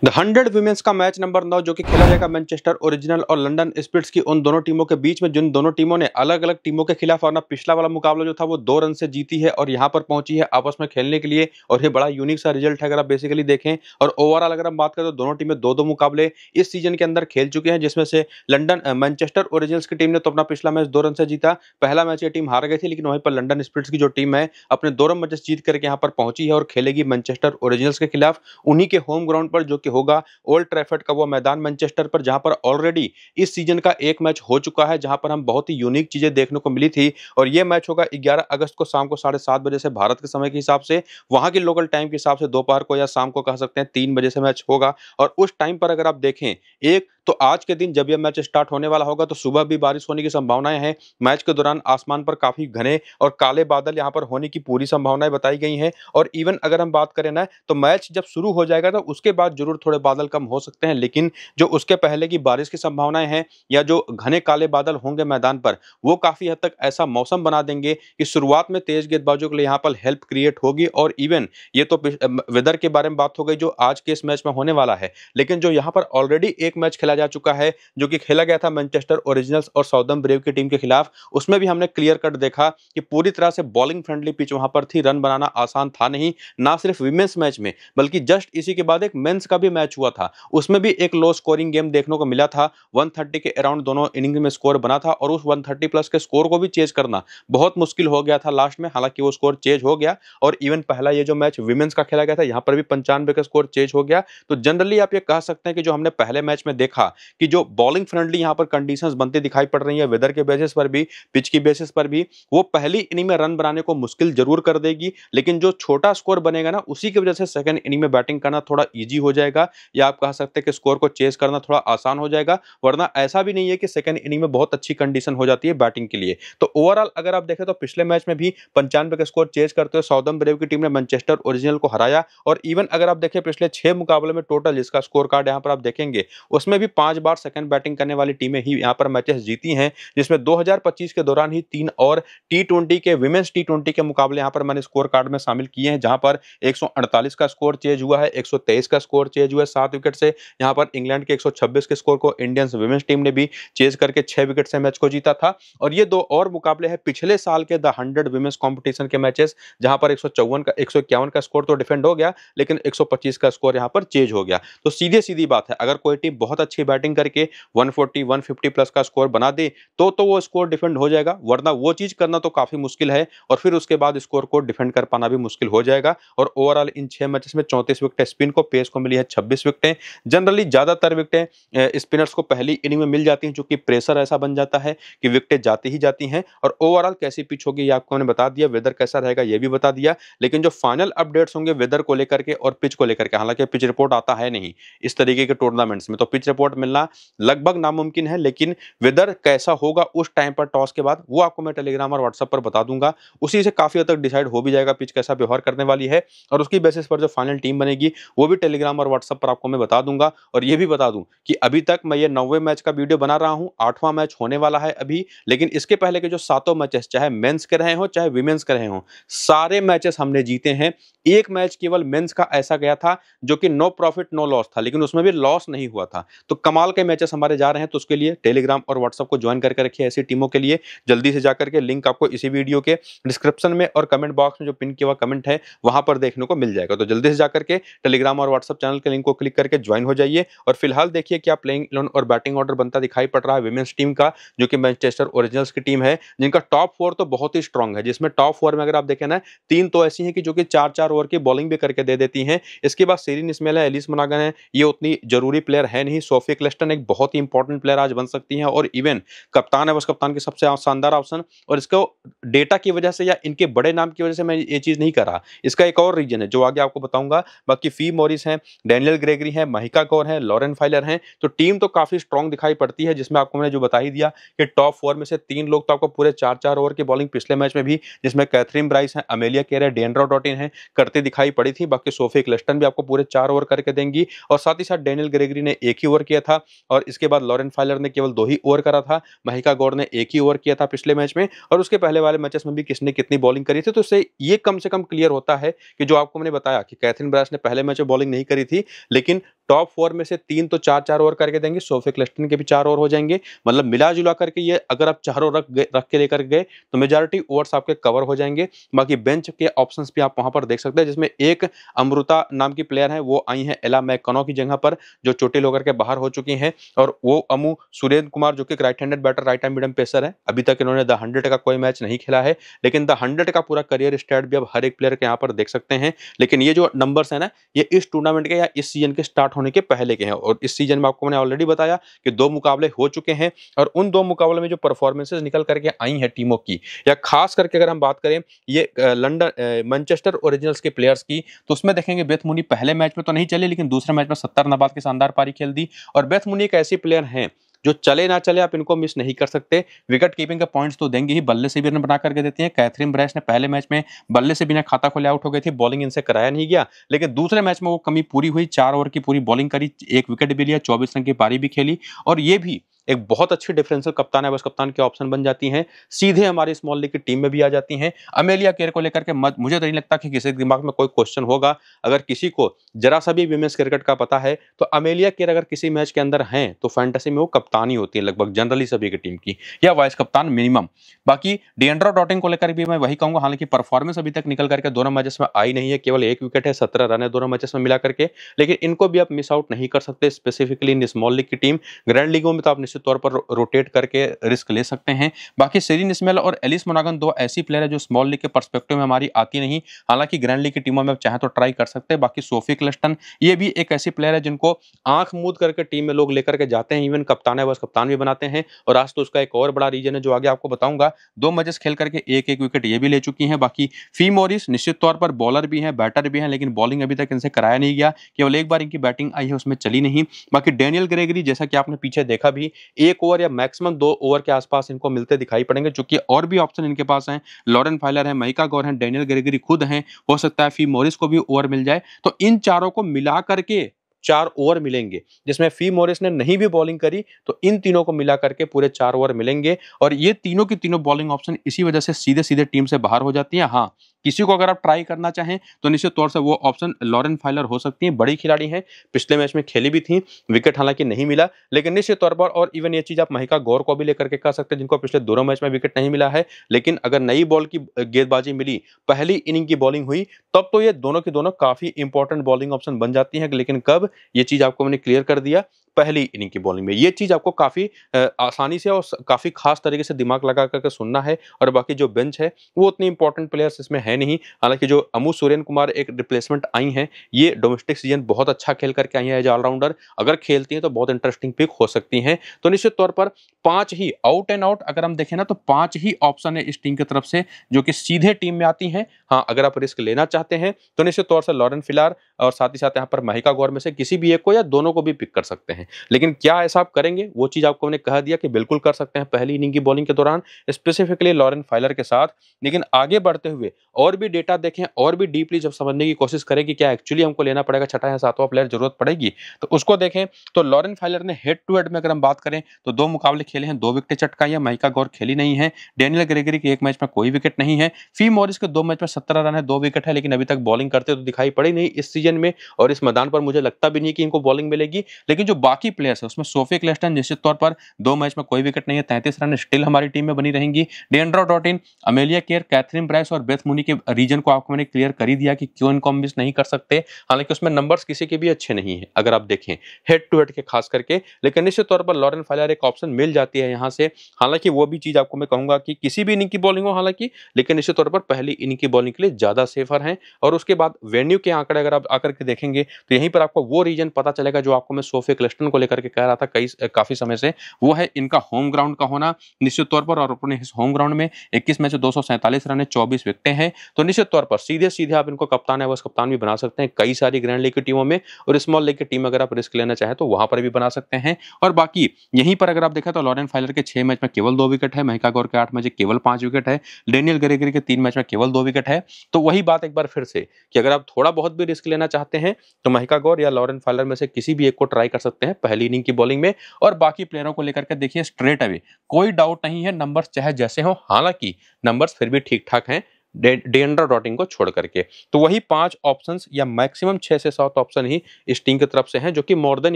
The 100 women's का match number 9 जो कि खेला जाएगा मैनचेस्टर ओरिजिनल और लंदन स्पिरिट्स की उन दोनों टीमों के बीच में, जिन दोनों टीमों ने अलग अलग टीमों के खिलाफ अपना पिछला वाला मुकाबला जो था वो 2 रन से जीती है और यहाँ पर पहुंची है आपस में खेलने के लिए। और ये बड़ा यूनिक सा रिजल्ट है अगर आप बेसिकली देखें। और ओवरऑल अगर हम बात करें तो दोनों टीमें 2-2 मुकाबले इस सीजन के अंदर खेल चुके हैं, जिसमें से मैनचेस्टर ओरिजिनल्स की टीम ने तो अपना पिछला मैच 2 रन से जीता। पहला मैच ये टीम हार गई थी, लेकिन वहीं पर लंदन स्पिरिट्स की जो टीम है अपने 2 रन मैचेस जीत करके यहाँ पर पहुंची है और खेलेगी मैनचेस्टर ओरिजिनल्स के खिलाफ उन्हीं के होम ग्राउंड पर, जो कि होगा ओल्ड ट्रैफर्ड का वो मैदान मैनचेस्टर पर, जहां पर ऑलरेडी इस सीजन का एक मैच हो चुका है, जहां पर हम बहुत ही यूनिक चीजें देखने को मिली थी। और ये मैच होगा 11 अगस्त को शाम को 7:30 बजे से भारत के समय के हिसाब से, वहां के लोकल टाइम के हिसाब से दोपहर को या शाम को कह सकते हैं 3 बजे से मैच होगा। और उस टाइम पर अगर आप देखें, एक तो आज के दिन जब यह मैच स्टार्ट होने वाला होगा तो सुबह भी बारिश होने की संभावनाएं हैं। मैच के दौरान आसमान पर काफी घने और काले बादल यहां पर होने की पूरी संभावनाएं बताई गई हैं। और इवन अगर हम बात करें ना, तो मैच जब शुरू हो जाएगा तो उसके बाद जरूर थोड़े बादल कम हो सकते हैं, लेकिन जो उसके पहले की बारिश की संभावनाएं हैं या जो घने काले बादल होंगे मैदान पर, वो काफी हद तक ऐसा मौसम बना देंगे कि शुरुआत में तेज गेंदबाजों के लिए यहाँ पर हेल्प क्रिएट होगी। और इवन ये तो वेदर के बारे में बात हो गई जो आज के इस मैच में होने वाला है, लेकिन जो यहाँ पर ऑलरेडी एक मैच खेला जा चुका है जो कि खेला गया था मैनचेस्टर ओरिजिनल्स और साउदर्न ब्रेव की टीम के खिलाफ, उसमें भी हमने क्लियर कट देखा कि पूरी तरह से बॉलिंग फ्रेंडली पिच वहां पर थी। रन बनाना आसान था नहीं, ना सिर्फ विमेंस मैच में बल्कि जस्ट इसी के बाद एक मेंस का भी मैच हुआ था, उसमें भी एक लो स्कोरिंग गेम देखने को मिला था। 130 के अराउंड दोनों इनिंग में स्कोर बना था और उस 130 प्लस के स्कोर को भी चेज करना बहुत मुश्किल हो गया था लास्ट में, हालांकि वो स्कोर चेज हो गया। और इवन पहला ये जो मैच विमेंस का खेला गया था यहाँ पर भी 95 का स्कोर चेज हो गया। तो जनरली आप ये कह सकते हैं कि जो हमने पहले मैच में देखा कि जो बॉलिंग फ्रेंडली यहाँ पर कंडीशंस बनती दिखाई पड़ रही है वेदर के बेसिस पर भी, पिच की बेसिस पर भी, वो पहली इनिंग में रन बनाने को मुश्किल जरूर कर देगी, लेकिन जो छोटा स्कोर बनेगा ना उसी की वजह से सेकंड इनिंग में बैटिंग करना थोड़ा इजी हो जाएगा, या आप कह सकते हैं कि स्कोर को चेस करना थोड़ा आसान हो जाएगा। वरना ऐसा भी नहीं है कि सेकंड इनिंग में बहुत अच्छी कंडीशन हो जाती है बैटिंग के लिए। तो ओवरऑल अगर आप देखें तो पिछले मैच में भी 95 का स्कोर चेज करते हुए साउदर्न ब्रेव की टीम ने मैनचेस्टर ओरिजिनल को हराया। और इवन अगर आप देखें पिछले 6 मुकाबले में टोटल जिसका स्कोर कार्ड यहाँ पर आप देखेंगे, उसमें भी 5 बार सेकंड बैटिंग करने वाली टीमें ही यहाँ पर मैचेस जीती हैं, जिसमें 2025 के दौरान ही 3 और टी20 के विमेंस टी20 के मुकाबले यहाँ पर मैंने स्कोर कार्ड में शामिल किए हैं, जहां पर 148 का स्कोर चेज हुआ है, 123 का स्कोर चेज हुआ है 7 विकेट से। यहाँ पर इंग्लैंड के 126 के स्कोर को इंडियंस विमेंस टीम ने भी चेज करके 6 विकेट से मैच को जीता था। और ये 2 और मुकाबले हैं पिछले साल के द 100 विमेंस कॉम्पिटिशन के मैचेस, जहां पर 151 का स्कोर तो डिफेंड हो गया, लेकिन 125 का स्कोर यहाँ पर चेज हो गया। तो सीधे सीधी बात है, अगर कोई टीम बहुत अच्छी बैटिंग करके 140 150 प्लस का स्कोर बना दे तो वो स्कोर डिफेंड हो जाएगा, वरना वो चीज करना तो काफी मुश्किल है और फिर उसके बाद स्कोर को डिफेंड कर पाना भी मुश्किल हो जाएगा। और ओवरऑल इन 6 मैचेस में 34 विकेटें स्पिन को, पेस को मिली है 26 विकेटें। जनरली ज्यादातर विकेटें स्पिनर्स को पहली इनिंग में मिल जाती हैं, चूंकि प्रेशर ऐसा बन जाता है कि विकेटें जाती ही जाती हैं। और ओवरऑल कैसी पिच होगी ये आपको मैंने बता दिया, वेदर कैसा रहेगा ये भी बता दिया, लेकिन जो फाइनल अपडेट्स होंगे वेदर को लेकर के और पिच को लेकर के, हालांकि पिच रिपोर्ट आता है नहीं इस तरीके के टूर्नामेंट्स में, तो पिच रिपोर्ट मिलना लगभग नामुमकिन है, लेकिन वेदर कैसा होगा उस टाइम पर टॉस के बाद वो आपको मैं टेलीग्राम और व्हाट्सएप पर बता दूंगा। उसी से काफी हद तक डिसाइड हो भी जाएगा पिच कैसा व्यवहार करने वाली है, और उसकी बेसिस पर जो फाइनल टीम बनेगी वो भी टेलीग्राम और व्हाट्सएप पर आपको मैं बता दूंगा। और ये भी बता दूं कि अभी तक मैं ये 9वें मैच का वीडियो बना रहा हूं, 8वां मैच होने वाला है अभी, लेकिन इसके पहले के जो 7 मैचेस चाहे मेंस के रहे हो चाहे विमेंस के रहे हो, सारे मैचेस हमने जीते हैं। एक मैच केवल मेंस का ऐसा गया था जो कि नो प्रॉफिट नो लॉस था, लेकिन उसमें भी लॉस नहीं हुआ था। तो कमाल के मैचेस हमारे जा रहे हैं, तो उसके लिए टेलीग्राम और व्हाट्सएप को ज्वाइन करके रखिए ऐसी टीमों के लिए। जल्दी से जाकर के लिंक आपको इसी वीडियो के डिस्क्रिप्शन में और कमेंट बॉक्स में जो पिन किया हुआ कमेंट है वहां पर देखने को मिल जाएगा। तो जल्दी से जाकर के टेलीग्राम और व्हाट्सएप चैनल के लिंक को क्लिक करके ज्वाइन हो जाइए। और फिलहाल देखिए क्या प्लेइंग 11 और बैटिंग ऑर्डर बनता दिखाई पड़ रहा है विमेंस टीम का, जो कि मैनचेस्टर ओरिजिनल्स की टीम है, जिनका टॉप 4 तो बहुत ही स्ट्रांग है, जिसमें टॉप 4 में अगर आप देखें ना 3 तो ऐसी हैं कि जो कि 4-4 ओवर की बॉलिंग भी करके दे देती हैं। इसके बाद सीरीन इस्माइल है, एलिस मोनागन है, ये उतनी जरूरी प्लेयर है नहीं। सोफी क्लेस्टन एक बहुत ही इंपॉर्टेंट प्लेयर आज बन सकती है, और इवन कप्तान है, बस कप्तान की सबसे शानदार ऑप्शन। और इसको डेटा की वजह से या इनके बड़े नाम की वजह से मैं ये चीज नहीं कर रहा, इसका एक और रीजन है जो आगे आपको बताऊंगा। बाकी फी मॉरिस है, डैनियल ग्रेगरी है, महिका कौर है, लॉरेन फाइलर हैं, तो टीम तो काफी स्ट्रांग दिखाई पड़ती है, जिसमें आपको मैंने जो बता ही दिया कि टॉप 4 में से 3 लोग तो आपको पूरे 4-4 ओवर की बॉलिंग पिछले मैच में भी, जिसमें कैथरीन ब्राइस है, अमेलिया केर है, डेनड्रा डॉटिन है, करते दिखाई पड़ी थी। बाकी सोफी क्लेस्टन भी आपको पूरे 4 ओवर करके देंगी, और साथ ही साथ डैनियल ग्रेगरी ने 1 ही ओवर किया था, और इसके बाद लॉरेन फाइलर ने केवल 2 ही ओवर करा था, महिका गौर ने 1 ही ओवर किया था पिछले मैच में, और उसके पहले वाले मैचेस में भी किसने कितनी बॉलिंग करी थी। तो इससे ये कम से कम क्लियर होता है कि जो आपको मैंने बताया कि कैथरीन ब्राइस ने पहले मैच में बॉलिंग नहीं करी थी, लेकिन टॉप 4 में से 3 तो 4-4 ओवर करके देंगे, सोफे क्लस्टन के भी 4 ओवर हो जाएंगे। मतलब मिला-जुला करके ये अगर आप चारों रख के लेकर गए तो मेजॉरिटी ओवर्स आपके कवर हो जाएंगे। बाकी बेंच के ऑप्शंस भी आप वहां पर देख सकते हैं, जिसमें एक अमृता नाम की प्लेयर है, वो आई है एला मैकनो की जगह पर, जो चोटिल होकर के बाहर हो चुकी हैं। और वो अमू सुरेंद्र कुमार जो कि right handed batter, right hand medium pacer है। अभी तक इन्होंने द 100 का कोई मैच नहीं खेला है, लेकिन द 100 का पूरा करियर स्टैट भी अब हर एक प्लेयर के यहाँ पर देख सकते हैं। लेकिन ये जो नंबर्स है ना, ये इस टूर्नामेंट के या इस सीजन के स्टार्ट होने के पहले के हैं। और इस सीजन में आपको मैंने ऑलरेडी बताया कि 2 मुकाबले हो चुके हैं, और उन 2 मुकाबलों में जो परफॉर्मेंसेस निकल करके आई हैं टीमों की, या खास करके अगर हम बात करें ये लंदन मैनचेस्टर ओरिजिनल्स के प्लेयर्स की, तो उसमें देखेंगे बेथ मूनी पहले मैच में तो नहीं चले, लेकिन दूसरे मैच में 70 नाबाद की शानदार पारी खेल दी। और बेथ मूनी एक ऐसी प्लेयर हैं जो चले ना चले आप इनको मिस नहीं कर सकते। विकेट कीपिंग के पॉइंट्स तो देंगे ही, बल्ले से भी रन बना करके देती हैं। कैथरीन ब्राइस ने पहले मैच में बल्ले से बिना खाता खोले आउट हो गई थी, बॉलिंग इनसे कराया नहीं गया, लेकिन दूसरे मैच में वो कमी पूरी हुई, 4 ओवर की पूरी बॉलिंग करी, 1 विकेट भी लिया, 24 रन की पारी भी खेली। और ये भी एक बहुत अच्छी डिफरेंशियल कप्तान है, बस कप्तान के ऑप्शन बन जाती हैं, सीधे हमारी स्मॉल लीग की टीम में भी आ जाती हैं। अमेलिया केयर को लेकर के मुझे तो नहीं लगता कि किसी के दिमाग में कोई क्वेश्चन होगा। अगर किसी को जरा सा भी विमेंस क्रिकेट का पता है तो अमेलिया केयर अगर किसी मैच के अंदर हैं तो फैंटेसी में वो कप्तान ही होती है लगभग जनरली सभी की टीम की, या वाइस कप्तान मिनिमम। बाकी डिएंड्रा डॉटिंग को लेकर भी मैं वही कहूंगा, हालांकि परफॉर्मेंस अभी तक निकल करके दोनों मैचेस में आई नहीं है, केवल 1 विकेट है, 17 रन है दोनों मैचेस में मिला करके, लेकिन इनको भी आप मिस आउट नहीं कर सकते, स्पेसिफिकली इन स्मॉल लीग की टीम। ग्रैंड लीगों में तो आप निश्चित तौर पर रोटेट करके रिस्क ले सकते हैं। बाकी सेरिन इस्माइल और एलिस मोनागन 2 ऐसी प्लेयर है जो स्मॉल लीग के पर्सपेक्टिव में हमारी आती नहीं, हालांकि ग्रैंड लीग की टीमों में आप चाहे तो ट्राई कर सकते हैं। बाकी सोफी क्लस्टन ये भी एक ऐसी प्लेयर है जिनको आंख मूंद करके टीम में लोग लेकर के जाते हैं, इवन कप्तान है बस कप्तान भी बनाते हैं। और आज तो उसका एक और बड़ा रीजन है जो आगे आपको बताऊंगा, 2 मैचेस खेल करके 1-1 विकेट ये भी ले चुकी हैं। बाकी फी मॉरिस निश्चित तौर पर बॉलर भी हैं, बैटर भी हैं, लेकिन बॉलिंग अभी तक इनसे कराया नहीं गया, केवल एक बार इनकी बैटिंग आई है उसमें चली नहीं। बाकी डेनियल ग्रेगरी जैसा कि आपने पीछे देखा भी, 1 ओवर या मैक्सिमम 2 ओवर के आसपास इनको मिलते दिखाई पड़ेंगे, चूंकि और भी ऑप्शन इनके पास हैं, लॉरेन फाइलर है, महिका गौर है, डेनियल ग्रेगरी खुद हैं, हो सकता है फी मॉरिस को भी ओवर मिल जाए। तो इन चारों को मिला करके 4 ओवर मिलेंगे, जिसमें फी मॉरिस ने नहीं भी बॉलिंग करी तो इन तीनों को मिला करके पूरे 4 ओवर मिलेंगे। और ये तीनों की तीनों बॉलिंग ऑप्शन इसी वजह से सीधे सीधे टीम से बाहर हो जाती है। हाँ, किसी को अगर आप ट्राई करना चाहें तो निश्चित तौर से वो ऑप्शन लॉरेन फाइलर हो सकती है, बड़ी खिलाड़ी हैं, पिछले मैच में खेली भी थी, विकेट हालांकि नहीं मिला, लेकिन निश्चित तौर पर। और इवन ये चीज आप महिका गौर को भी लेकर के कह सकते हैं, जिनको पिछले दोनों मैच में विकेट नहीं मिला है, लेकिन अगर नई बॉल की गेंदबाजी मिली, पहली इनिंग की बॉलिंग हुई, तब तो ये दोनों की दोनों काफी इंपॉर्टेंट बॉलिंग ऑप्शन बन जाती है। लेकिन कब, ये चीज आपको मैंने क्लियर कर दिया, पहली इनिंग की बॉलिंग में। ये चीज आपको काफी आसानी से और काफी खास तरीके से दिमाग लगा करके सुनना है। और बाकी जो बेंच है वो उतनी इंपॉर्टेंट प्लेयर्स इसमें है नहीं, हालांकि जो अमू सुरेन कुमार एक रिप्लेसमेंट आई हैं, ये डोमेस्टिक सीजन बहुत अच्छा खेल करके आई है एज ऑलराउंडर, अगर खेलती हैं तो बहुत इंटरेस्टिंग पिक हो सकती हैं। तो निश्चित तौर पर 5 ही आउट एंड आउट अगर हम देखें ना, तो 5 ही ऑप्शन है इस टीम की तरफ से जो कि सीधे टीम में आती हैं। हाँ, अगर आप रिस्क लेना चाहते हैं तो निश्चित तौर से लॉरेन फिलार और साथ ही साथ यहाँ पर महिका गौर में से किसी भी एक को या दोनों को भी पिक कर सकते हैं। लेकिन क्या ऐसा आप करेंगे, वो चीज आपको मैंने कह दिया कि बिल्कुल कर सकते हैं पहली इनिंग की बॉलिंग के दौरान, स्पेसिफिकली लॉरेन फाइलर के साथ। लेकिन आगे बढ़ते हुए और भी डेटा देखें, और भी डीपली जब समझने की कोशिश करें कि क्या एक्चुअली हमको लेना पड़ेगा छठा या सातवां प्लेयर जरूरत पड़ेगी, तो उसको देखें। तो लॉरेन फाइलर ने हेड टू हेड में अगर हम बात करें तो 2 मुकाबले खेले हैं, 2 विकेट चटकाई है, महिका गौर खेली नहीं है, डेनियल ग्रेगरी के 1 मैच में कोई विकेट नहीं है, फी मॉरिस के 2 मैच में 17 रन है, 2 विकेट है, लेकिन अभी तक बॉलिंग करते तो दिखाई पड़ी नहीं इस सीजन में, और इस मैदान पर मुझे लगता भी नहीं कि इनको बॉलिंग मिलेगी। लेकिन जो बाकी प्लेयर्स है उसमें सोफी क्लस्टन निश्चित तौर पर 2 मैच में कोई विकेट नहीं है, 33 रन स्टिल हमारी टीम में बनी रहेंगी। Deandra Dottin, Amelia Kerr, Kathryn Bryce और बेथ मूनी के रीजन को आपको मैंने क्लियर कर ही दिया कि क्यों इनको हम मिस नहीं कर सकते। हालांकि उसमें नंबर्स किसी के भी अच्छे नहीं है अगर आप देखें हेड टू हेड के खास करके, लेकिन निश्चित तौर पर लॉरेन फाइलर एक ऑप्शन मिल जाती है यहाँ से। हालांकि वो भी चीज आपको मैं कहूंगा कि किसी भी इनिंग की बॉलिंग हो, हालांकि लेकिन निश्चित तौर पर पहली इनिंग की बॉलिंग के लिए ज्यादा सेफर है। और उसके बाद वेन्यू के आंकड़े अगर आप आकर के देखेंगे तो यहीं पर आपको वो रीजन पता चलेगा जो आपको मैं सोफे क्लस्टन को लेकर के कह रहा था काफी समय से, वो है इनका होम ग्राउंड का होना निश्चित तौर पर। और अपने इस होम ग्राउंड में 21 मैच 247 रन है, 24 विकेटें हैं, तो निश्चित तौर पर सीधे सीधे आप इनको कप्तान है बस कप्तान भी बना सकते हैं कई सारी ग्रैंड लीग की टीमों में। और स्मॉल लीग की टीम अगर आप रिस्क लेना चाहें तो वहां पर भी बना सकते हैं। और बाकी यहीं पर अगर आप देखा तो लॉरेन फाइलर के 6 मैच में केवल 2 विकेट है, महिका गौर के 8 मैच केवल 5 विकेट है, डेनियल ग्रेगरी के 3 मैच में केवल 2 विकेट है। तो वही बात एक बार फिर से कि अगर आप थोड़ा बहुत भी रिस्क लेना चाहते हैं तो महिका गौर या लॉरेन फाइलर में से किसी भी एक को ट्राई कर सकते हैं पहली इनिंग की बॉलिंग में। और बाकी प्लेयरों को लेकर के देखिए स्ट्रेट अवे कोई डाउट नहीं है, नंबर्स चाहे जैसे हो, हालांकि नंबर्स फिर भी ठीक ठाक हैं डिएंड्रे डॉटिंग को छोड़ करके। तो वही 5 ऑप्शंस या मैक्सिमम 6 से 7 ऑप्शन ही इस टीम की तरफ से हैं, जो कि मोर देन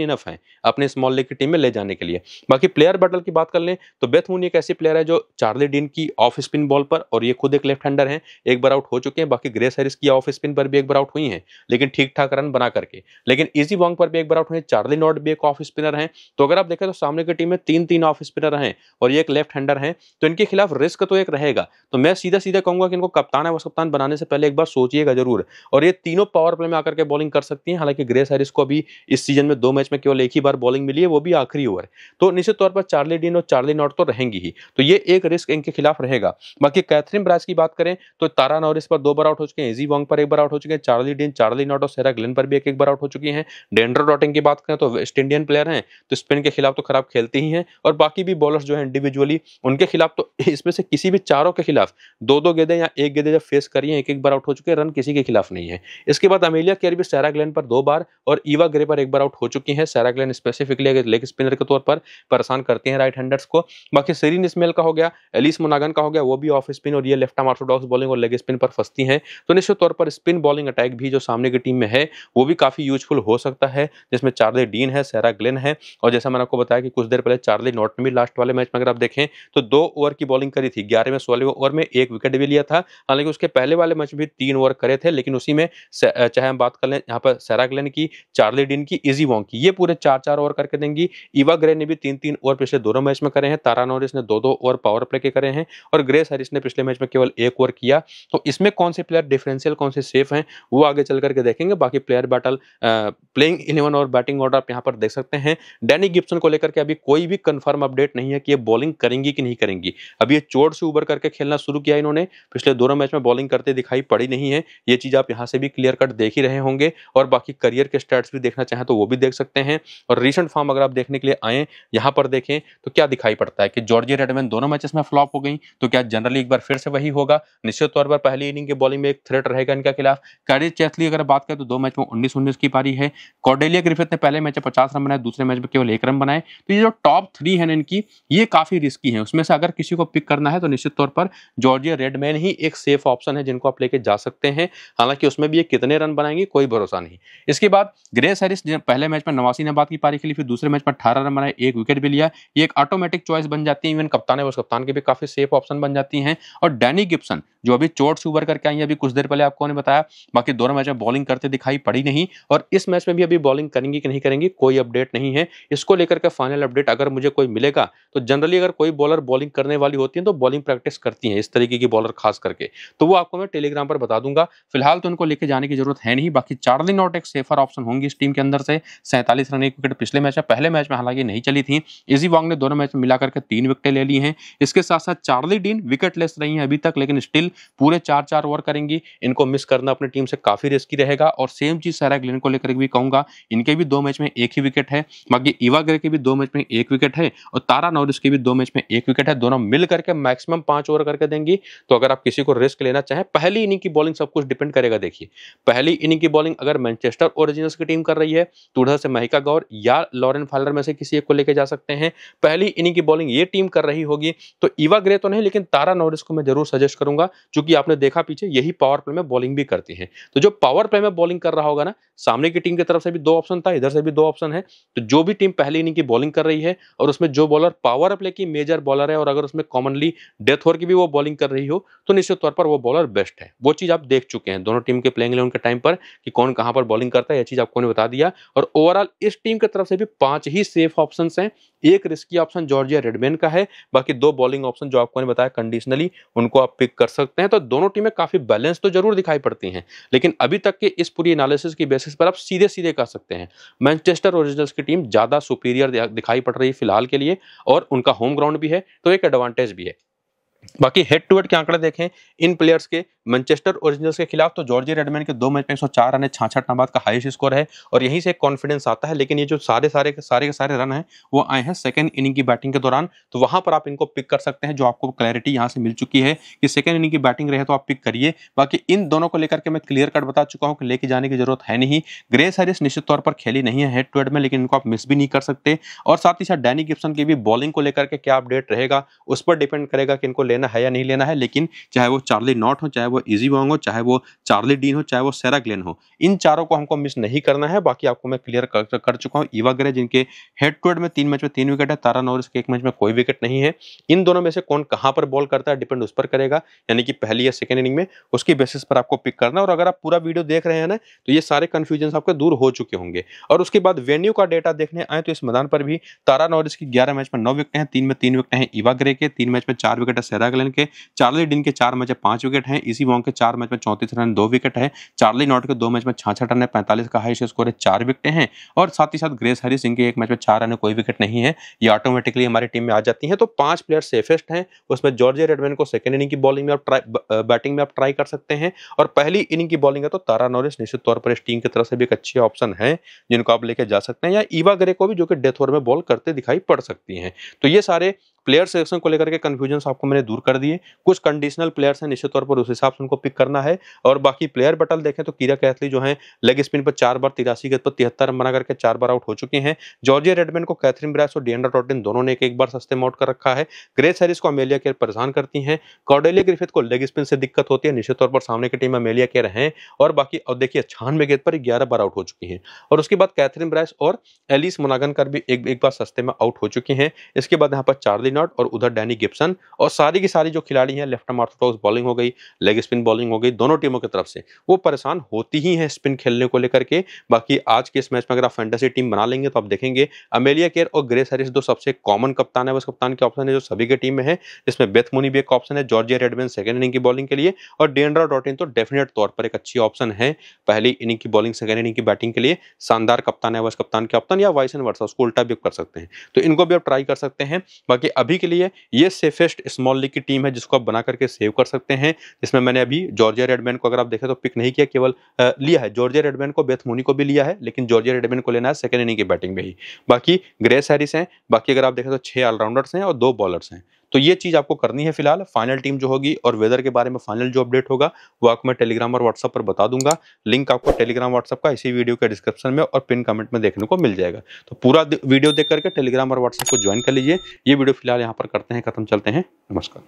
इनफ हैं अपने स्मॉल लीग की टीम में ले जाने के लिए। बाकी प्लेयर बैटल की बात कर लें तो बेथ मूनी एक ऐसी प्लेयर है जो चार्ली डीन की ऑफ स्पिन बॉल पर, और ये खुद एक लेफ्ट हैंडर हैं, एक बार आउट हो चुके हैं। बाकी ग्रेस हैरिस की ऑफ स्पिन पर भी एक बार आउट हुई हैं, लेकिन ठीक-ठाक रन बना करके। लेकिन इजी वोंग पर भी एक बार आउट हुए हैं, चार्ली नॉट भी एक ऑफ स्पिनर हैं। तो अगर आप देखें तो सामने की टीम में 3-3 ऑफ स्पिनर हैं और ये एक लेफ्ट हैंडर हैं, तो इनके खिलाफ रिस्क तो एक रहेगा। तो मैं सीधा-सीधा कहूँगा कि इनको कप्तान है वाइस कप्तान बनाने से पहले एक बार सोचिएगा ज़रूर। और ये तीनों पावर प्ले में आकर के बॉलिंग कर सकती हैं। हालाँकि ग्रेस हैरिस को अभी इस सीजन में 2 मैच में केवल 1 ही बार बॉलिंग मिली है, वो भी आखिरी ओवर। तो निश्चित तौर पर चार्ली डीन और चार्ली नॉट तो रहेंगी ही। तो ये एक रिस्क इनके खिलाफ रहेगा। बाकी कैथरीन ब्रास की बात करें तो तारा नॉरिस पर 2 बार आउट हो चुके हैं, इजी वोंग पर 1 बार आउट हो चुके हैं, चार्ली डीन, चार्ली नॉट और सारा ग्लेन पर भी 1-1 बार आउट हो चुकी हैं। डिएंड्रे डॉटिंग की बात करें तो वेस्ट इंडियन प्लेयर हैं, तो स्पिन के खिलाफ तो खराब खेलते ही हैं। और बाकी भी बॉलर्स जो हैं इंडिविजुअली उनके खिलाफ तो इसमें से किसी भी चारों के खिलाफ 2-2 गेंदें या 1 गेंदें जब फेस करी हैं, 1-1 बार आउट हो चुके हैं, रन किसी के खिलाफ नहीं है। इसके बाद अमेलिया केर भी सारा ग्लेन पर 2 बार और ईवा ग्रे पर 1 बार आउट हो चुकी हैं। Sarah Glenn specifically leg spinner के तौर पर परेशान करते हैं राइट हैंडर्स को। बाकी सेरीन इस्माइल का हो गया, एलिस मोनागन का हो गया, वो भी ऑफ स्पिन और ये लेफ्ट आर्म ऑर्थोडॉक्स बॉलिंग और लेग स्पिन पर फंसती हैं। तो निश्चित तौर पर स्पिन बॉलिंग अटैक भी जो सामने की टीम में है वो भी काफी यूजफुल हो सकता है, जिसमें चार्ली डीन है, सारा ग्लेन है, और जैसा मैंने आपको बताया कि कुछ देर पहले चार्ली नॉट ने भी लास्ट वाले मैच में अगर आप देखें तो 2 ओवर की बॉलिंग करी थी। 11वें में 16वें ओवर में 1 विकेट भी लिया था। हालांकि उसके पहले वाले मैच में भी 3 ओवर करे थे, लेकिन उसी में चाहे हम बात कर लें यहाँ पर सारा ग्लेन की, चार्ली डीन की, इजी वोंग की, ये पूरे 4-4 ओवर करके देंगी। ईवा ग्रे ने भी 3-3 ओवर पिछले दोनों मैच में करे हैं। तारा नॉरिस ने 2-2 ओवर पावर प्ले के करे हैं और ग्रेस हैरिस ने पिछले मैच में केवल 1 ओवर किया। तो इसमें कौन से प्लेयर डिफरेंशियल, कौन से सेफ हैं, वो आगे चल करके देखेंगे। बाकी प्लेयर बैटल, प्लेइंग 11 और बैटिंग ऑर्डर आप यहाँ पर देख सकते हैं। डैनी गिब्सन को लेकर के अभी कोई भी कंफर्म अपडेट नहीं है कि ये बॉलिंग करेंगी कि नहीं करेंगी। अभी ये चोट से उबर करके खेलना शुरू किया इन्होंने, पिछले दोनों मैच में बॉलिंग करते दिखाई पड़ी नहीं है। ये चीज आप यहाँ से भी क्लियर कट देख ही रहे होंगे। और बाकी करियर के स्टैट्स भी देखना चाहें तो वो भी देख सकते हैं। और रीसेंट फॉर्म अगर आप देखने के लिए आए यहाँ पर देखें तो क्या दिखाई पड़ता है कि जॉर्जिया रेडमैन दोनों मैचेस में फ्लॉप हो गई, तो क्या जनरली एक बार फिर से वही होगा? निश्चित तौर पर पहली इनिंग की बॉलिंग में एक थ्रेट रहेगा इनके खिलाफ। कैरी चेथली अगर बात करें तो 2 मैच में 19-19 की पारी है। कॉर्डेलिया ग्रिफिथ ने पहले मैच में 50 रन बनाए, दूसरे मैच में केवल 1 रन बनाए। तो ये जो टॉप 3 है इनकी, ये काफी रिस्की है। उसमें से अगर किसी को पिक करना है तो निश्चित तौर पर जॉर्जिया रेडमैन ही एक सेफ ऑप्शन है जिनको आप लेके जा सकते हैं। हालांकि उसमें भी ये कितने रन बनाएंगे कोई भरोसा नहीं। इसके बाद ग्रेस हैरिस पहले मैच में 89 गेंद की पारी खेली, फिर दूसरे मैच में 18 रन बनाए, 1 विकेट भी लिया। ये एक ऑटोमेटिक चॉइस बन जाती है, इवन कप्तान है उस कप्तान के भी काफी सेफ ऑप्शन बन जाती हैं। और डैनी गिब्सन जो अभी चोट से उबर करके आई है, अभी कुछ देर पहले आपको ने बताया, बाकी दोनों मैच में बॉलिंग करते दिखाई पड़ी नहीं, और इस मैच में भी अभी बॉलिंग करेंगी कि नहीं करेंगी कोई अपडेट नहीं है। इसको लेकर के फाइनल अपडेट अगर मुझे कोई मिलेगा तो जनरली अगर कोई बॉलर बॉलिंग करने वाली होती है तो बॉलिंग प्रैक्टिस करती है, इस तरीके की बॉलर खास करके, तो वो आपको मैं टेलीग्राम पर बता दूंगा। फिलहाल तो उनको लेके जाने की जरूरत है नहीं। बाकी चार्ली नॉट एक सेफर ऑप्शन होंगी इस टीम के अंदर से। 47 रन 1 विकेट पिछले मैच में, पहले मैच में हालांकि नहीं चली थी। इजी वोंग ने दोनों मैच में मिलाकर के 3 विकेट ले ली हैं। इसके साथ साथ चार्ली डीन विकेटलेस रही हैं अभी तक, लेकिन स्टिल पूरे 4-4 ओवर करेंगी। इनको मिस करना अपनी टीम से काफी रिस्की रहेगा। और सेम चीज सारा ग्लेन को लेकर भी कहूंगा, इनके भी 2 मैच में 1 ही विकेट है। बाकी ईवा ग्रे के भी 2 मैच में 1 विकेट है और तारा नॉरिस के भी 2 मैच में 1 विकेट है। दोनों मिल करके मैक्सिमम 5 ओवर करके देंगी। तो अगर आप किसी को रिस्क लेना चाहें, पहली इनिंग की बॉलिंग सब कुछ डिपेंड करेगा। देखिए पहली इनिंग की बॉलिंग अगर मैनचेस्टर ओरिजिनल्स की टीम कर रही है तो उधर से महिका गौर या लॉरेन फॉलर में से किसी एक को लेके जा सकते हैं। पहली इनिंग की बॉलिंग ये टीम कर रही होगी तो ईवा ग्रे तो नहीं, लेकिन तारा नॉरिस को मैं जरूर सजेस्ट करूंगा, क्योंकि आपने देखा पीछे यही पावर प्ले में बॉलिंग भी करती है। तो जो पावर प्ले में बॉलिंग कर रहा होगा ना, सामने की टीम की तरफ से भी 2 ऑप्शन था, इधर से भी 2 ऑप्शन है। तो जो भी टीम पहली इनिंग की बॉलिंग कर रही है और उसमें जो बॉलर पावर प्ले की मेजर बॉलर है और अगर उसमें कॉमनली डेथ ओवर की भी वो बॉलिंग कर रही हो तो निश्चित तौर पर वो बॉलर बेस्ट है। वो चीज आप देख चुके हैं दोनों टीम के प्लेइंग 11 के टाइम पर कि कौन कहां पर बॉलिंग करता है, यह चीज आपको ने बता दिया। और ओवरऑल इस टीम की तरफ से भी 5 ही सेफ ऑप्शंस हैं। एक रिस्की ऑप्शन जॉर्जिया रेडमैन का है, बाकी 2 बॉलिंग ऑप्शन जो आपको ने बताया कंडीशनली, उनको आप पिक कर सकते हैं। तो दोनों टीमें काफी बैलेंस तो जरूर दिखाई पड़ती हैं, लेकिन अभी तक के इस पूरी एनालिसिस की बेसिस पर आप सीधे सीधे कह सकते हैं मैनचेस्टर ओरिजिनल्स की टीम ज्यादा सुपीरियर दिखाई पड़ रही है फिलहाल के लिए, और उनका होम ग्राउंड भी है तो एक एडवांटेज भी है। बाकी हेड टू हेड के आंकड़े देखें इन प्लेयर्स के मैनचेस्टर ओरिजिनल्स के खिलाफ, तो जॉर्जिया रेडमैन के 2 मैच में 104 रन है, 66 नाबाद का हाईएस्ट स्कोर है और यहीं से एक कॉन्फिडेंस आता है। लेकिन ये जो सारे के सारे रन हैं वो आए हैं सेकंड इनिंग की बैटिंग के दौरान, तो वहां पर आप इनको पिक कर सकते हैं। जो आपको क्लैरिटी यहां से मिल चुकी है कि सेकंड इनिंग की बैटिंग रहे तो आप पिक करिए। बाकी इन दोनों को लेकर के मैं क्लियर कट बता चुका हूं कि लेके जाने की जरूरत है नहीं। ग्रेस हैरिस निश्चित तौर पर खेली नहीं है हेड टू हेड में, लेकिन इनको आप मिस भी नहीं कर सकते। और साथ ही साथ डैनी गिब्सन की भी बॉलिंग को लेकर के क्या अपडेट रहेगा उस पर डिपेंड करेगा कि इनको लेना है या नहीं लेना है, लेकिन चाहे वो चार्ली नॉट हो, चाहे वो इजी वोंग हो, चाहे वो चार्ली डीन हो, चाहे वो सारा ग्लेन हो, इन चारों को हमको मिस नहीं करना है। बाकी आपको मैं क्लियर कर चुका हूँ। इवा ग्रे जिनके हेड टू हेड में 3 मैच में 3 विकेट है, तारा नॉरिस के 1 मैच में कोई विकेट नहीं है। इन दोनों में से कौन कहां पर बॉल करता है डिपेंड उस पर करेगा, यानी कि पहली या सेकंड इनिंग में, उसकी बेसिस पर आपको पिक करना है। और अगर आप पूरा वीडियो देख रहे हैं ना, तो ये सारे कंफ्यूजन आपके दूर हो चुके होंगे। और उसके बाद वेन्यू का डेटा देखने आए तो इस मैदान पर भी तारा नॉरिस की 11 मैच में 9 विकेट हैं, 3 में 3 विकेट हैं इवा ग्रे के, 3 मैच में 4 विकेट है सारा ग्लेन के, चार्ली डीन के 4 मैच में 5 विकेट हैं, इसी वोंग के 4 मैच में 34 रन 2 विकेट है, चार्ली नॉट के 2 मैच में 66 रन है, 45 का हाईएस्ट स्कोर है, 4 विकेट हैं। और साथ ही साथ ग्रेस हैरिस इनके 1 मैच में 4 रन है, कोई विकेट नहीं है, ये ऑटोमेटिकली हमारी टीम में आ जाती है। तो 5 प्लेयर सेफेस्ट हैं। उसमें जॉर्जिया रेडमैन को सेकंड इनिंग की बॉलिंग में आप बैटिंग में आप ट्राई कर सकते हैं, और पहली इनिंग की बॉलिंग है तो तारा नॉरिस निश्चित तौर पर इस टीम की तरफ से भी एक अच्छी ऑप्शन है जिनको आप लेके जा सकते हैं, या ईवा ग्रे को भी जो कि डेथ ओवर में बॉल करते दिखाई पड़ सकती हैं। तो ये सारे प्लेयर सिलेक्शन को लेकर के कंफ्यूजन आपको मैंने दूर कर दिए। कुछ कंडीशनल प्लेयर्स हैं, निश्चित तौर पर उस हिसाब से उनको पिक करना है। और बाकी प्लेयर बटल देखें तो कीरा कैथली जो है लेग स्पिन पर 4 बार 83 गेंद पर 73 रन बना करके 4 बार आउट हो चुके हैं। जॉर्जिया रेडमैन को कैथरीन ब्राइस और डिएंड्रा टॉटिन दोनों ने एक बार सस्ते में आउट कर रखा है। ग्रेस हैरिस को अमेलिया केयर परेशान करती हैं। कॉर्डेलिया ग्रिफिथ को लेग स्पिन से दिक्कत होती है, निश्चित तौर पर सामने की टीम में अमेलिया केयर हैं। और बाकी अब देखिए 96 गेंद पर 11 बार आउट हो चुकी हैं। और उसके बाद कैथरीन ब्राइस और एलिस मोनागनकर भी एक बार सस्ते में आउट हो चुकी हैं। इसके बाद यहाँ पर चार्ली नॉट और उधर डैनी गिब्सन, और सारी की सारी जो खिलाड़ी हैं, लेफ्ट आर्म ऑर्थोडॉक्स बॉलिंग हो गई, लेग स्पिन बॉलिंग हो गई, दोनों टीमों की तरफ से वो परेशान होती ही हैं स्पिन खेलने को लेकर के। बाकी आज के इस मैच में अगर आप फैंटेसी टीम बना लेंगे तो आप देखेंगे अमेलिया केयर और ग्रेस हैरिस दो सबसे कॉमन कप्तान है, बस कप्तान के ऑप्शन है जो सभी के टीम में है। इसमें बेथ मूनी भी एक ऑप्शन है, जॉर्जिया रेडमैन सेकंड इनिंग की बॉलिंग के लिए, और डिएंड्रा टॉटिन तो डेफिनेट तौर पर एक अच्छी ऑप्शन है पहली इनिंग की बॉलिंग सेकंड इनिंग की बैटिंग के लिए। शानदार कप्तान है, बस कप्तान के ऑप्शन, या वाइस एंड वर्सा, उसको उल्टा भी कर सकते हैं, तो इनको भी आप ट्राई कर सकते हैं। बाकी अभी के लिए ये सेफेस्ट स्मॉल लीग की टीम है जिसको आप बना करके सेव कर सकते हैं। जिसमें मैंने अभी जॉर्जिया रेडमैन को अगर आप देखें तो पिक नहीं किया, केवल लिया है जॉर्जिया रेडमैन को, बेथ मूनी को भी लिया है, लेकिन जॉर्जिया रेडमैन को लेना है सेकंड इनिंग की बैटिंग में ही। बाकी ग्रेस हैरिस हैं, बाकी अगर आप देखें तो 6 ऑलराउंडर्स हैं और 2 बॉलर्स हैं। तो ये चीज आपको करनी है फिलहाल। फाइनल टीम जो होगी और वेदर के बारे में फाइनल जो अपडेट होगा वो आपको मैं टेलीग्राम और व्हाट्सएप पर बता दूंगा। लिंक आपको टेलीग्राम व्हाट्सएप का इसी वीडियो के डिस्क्रिप्शन में और पिन कमेंट में देखने को मिल जाएगा। तो पूरा वीडियो देख करके टेलीग्राम और व्हाट्सएप को ज्वाइन कर लीजिए। ये वीडियो फिलहाल यहाँ पर करते हैं खत्म, चलते हैं, नमस्कार।